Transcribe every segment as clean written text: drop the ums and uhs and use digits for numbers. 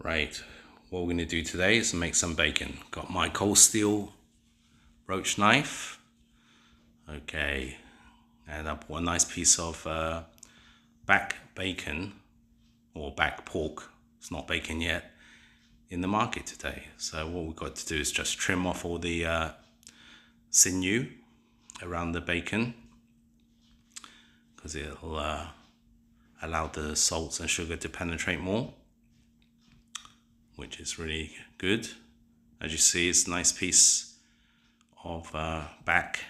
Right, what we're going to do today is make some bacon. Got my cold steel roach knife. Okay, and I put a nice piece of back bacon or back pork. It's not bacon yet in the market today. So what we've got to do is just trim off all the sinew around the bacon, because it'll allow the salts and sugar to penetrate more, which is really good. As you see, it's a nice piece of back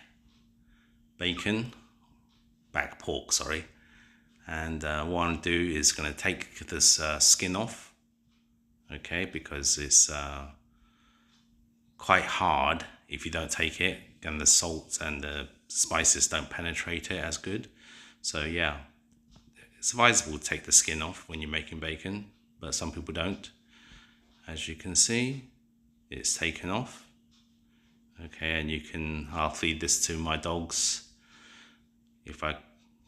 pork, sorry. And what I'm going to do is going to take this skin off, okay, because it's quite hard. If you don't take it, then the salt and the spices don't penetrate it as good. So yeah, it's advisable to take the skin off when you're making bacon, but some people don't. As you can see, it's taken off. Okay, and I'll feed this to my dogs. If I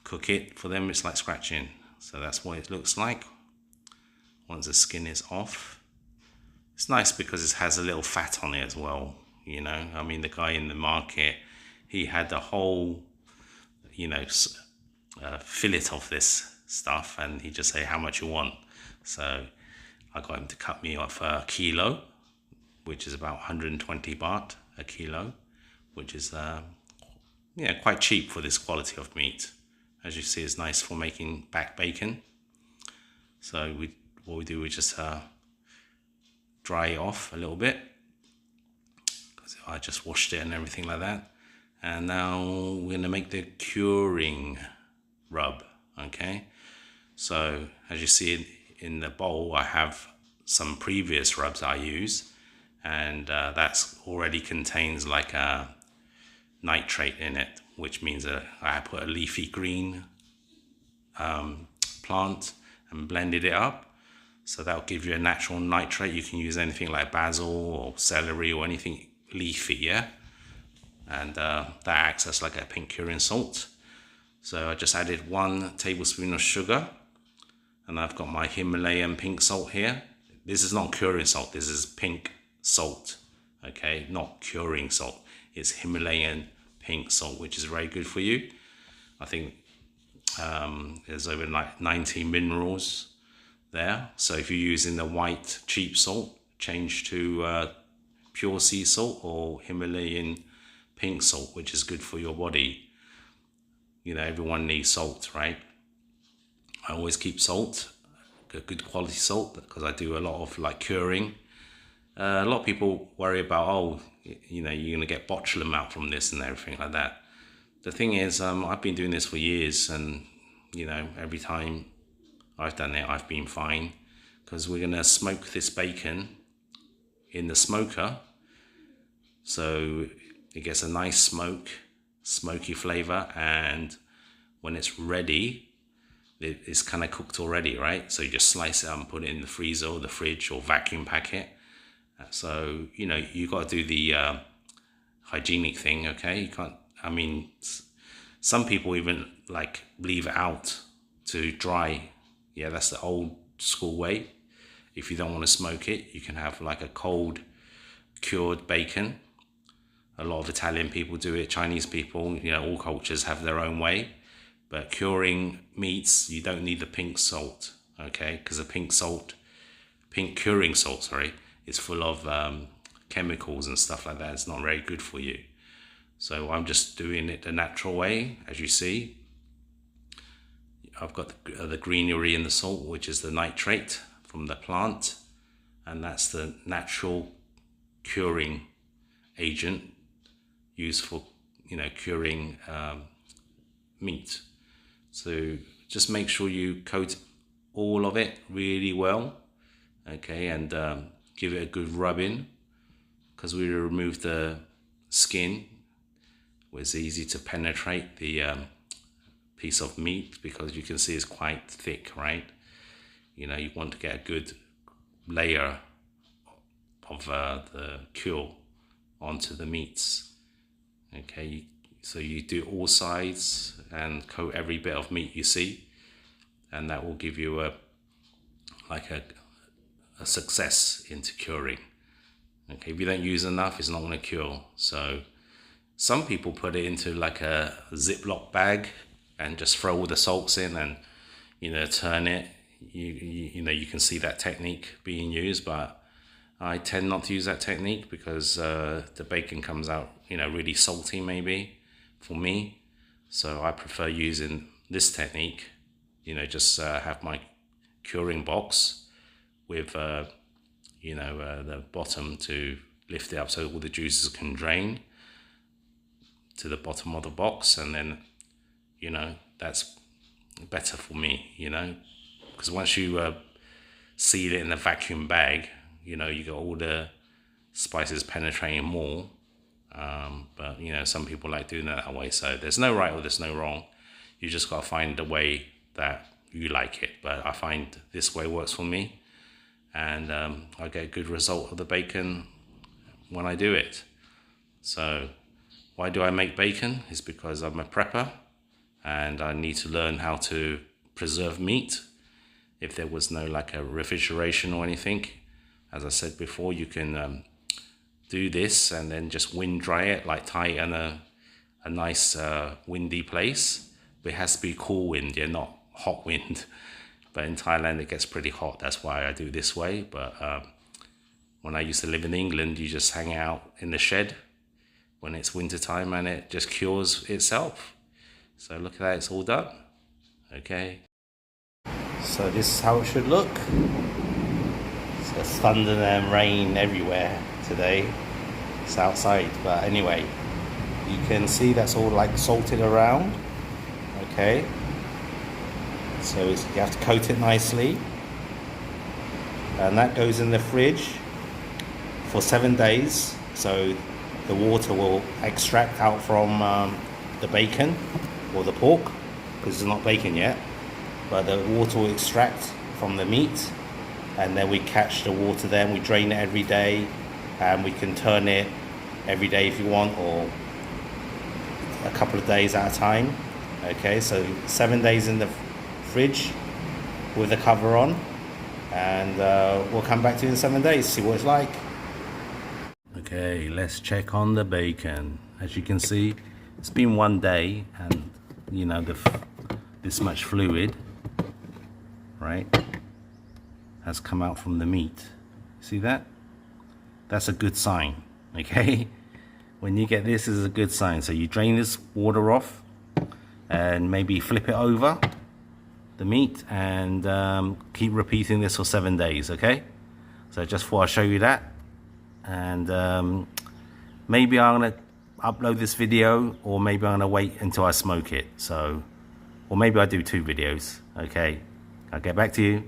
cook it for them, it's like scratching. So that's what it looks like once the skin is off. It's nice because it has a little fat on it as well, you know. I mean, the guy in the market, he had the whole, fillet of this stuff, and he just say, how much you want? So I got him to cut me off a kilo, which is about 120 baht a kilo, which is quite cheap for this quality of meat. As you see, it's nice for making back bacon. So what we do, we just dry it off a little bit, because I just washed it and everything like that. And now we're going to make the curing rub. Okay, so as you see in the bowl, I have some previous rubs I use, and that's already contains like a nitrate in it, which means that I put a leafy green plant and blended it up. So that'll give you a natural nitrate. You can use anything like basil or celery or anything leafy, yeah? And that acts as like a pink curing salt. So I just added 1 tablespoon of sugar, and I've got my Himalayan pink salt here. This is not curing salt, this is pink salt, okay? Not curing salt, it's Himalayan pink salt, which is very good for you. I think there's over like 90 minerals there. So if you're using the white cheap salt, change to pure sea salt or Himalayan pink salt, which is good for your body. You know, everyone needs salt, right? I always keep salt, good quality salt, because I do a lot of like curing. A lot of people worry about, you're going to get botulism out from this and everything like that. The thing is, I've been doing this for years, and every time I've done it, I've been fine, because we're going to smoke this bacon in the smoker, so it gets a nice smoky flavor, and when it's ready, it's kind of cooked already, right? So you just slice it up and put it in the freezer or the fridge or vacuum pack it. So you got to do the hygienic thing, okay? You can't, some people even like leave it out to dry. Yeah, that's the old school way. If you don't want to smoke it, you can have like a cold cured bacon. A lot of Italian people do it, Chinese people, all cultures have their own way. But curing meats, you don't need the pink salt, okay? Because the pink curing salt, sorry, is full of chemicals and stuff like that. It's not very good for you. So I'm just doing it the natural way. As you see, I've got the greenery in the salt, which is the nitrate from the plant, and that's the natural curing agent used for curing meat. So just make sure you coat all of it really well, okay, and give it a good rubbing, because we remove the skin. It's easy to penetrate the piece of meat, because you can see it's quite thick, right? You want to get a good layer of the cure onto the meats. Okay, so you do all sides and coat every bit of meat you see, and that will give you a a success into curing. Okay, if you don't use enough, it's not going to cure. So some people put it into like a Ziploc bag and just throw all the salts in and, you know, turn it. You know, you can see that technique being used, but I tend not to use that technique because the bacon comes out, you know, really salty maybe for me. So I prefer using this technique, you know, just have my curing box with you know, the bottom to lift it up so all the juices can drain to the bottom of the box, and then, you know, that's better for me, you know, because once you seal it in a vacuum bag, you know, you got all the spices penetrating more. But you know, some people like doing that way, so there's no right or there's no wrong. You just got to find the way that you like it, but I find this way works for me, and I get a good result of the bacon when I do it. So why do I make bacon? It's because I'm a prepper and I need to learn how to preserve meat. If there was no like a refrigeration or anything, as I said before, you can do this and then just wind dry it, like tie it in a nice windy place. But it has to be cool wind, yeah, not hot wind. But in Thailand it gets pretty hot, that's why I do this way. But when I used to live in England, you just hang out in the shed when it's winter time and it just cures itself. So look at that, it's all done. Okay, so this is how it should look. There's thunder and rain everywhere today. It's outside, but anyway, you can see that's all like salted around. Okay, so you have to coat it nicely, and that goes in the fridge for 7 days, so the water will extract out from the bacon or the pork, because it's not bacon yet, but the water will extract from the meat, and then we catch the water there and we drain it every day, and we can turn it every day if you want, or a couple of days at a time. Okay, so 7 days in the fridge with the cover on, and we'll come back to you in 7 days, see what it's like. Okay, let's check on the bacon. As you can see, it's been 1 day, and you know, this much fluid, right, has come out from the meat. See that? That's a good sign, okay? When you get this, is a good sign. So you drain this water off and maybe flip it over the meat, and keep repeating this for 7 days, okay? So just thought I'd show you that, and maybe I'm gonna upload this video, or maybe I'm gonna wait until I smoke it. So, or maybe I do 2 videos, okay? I'll get back to you.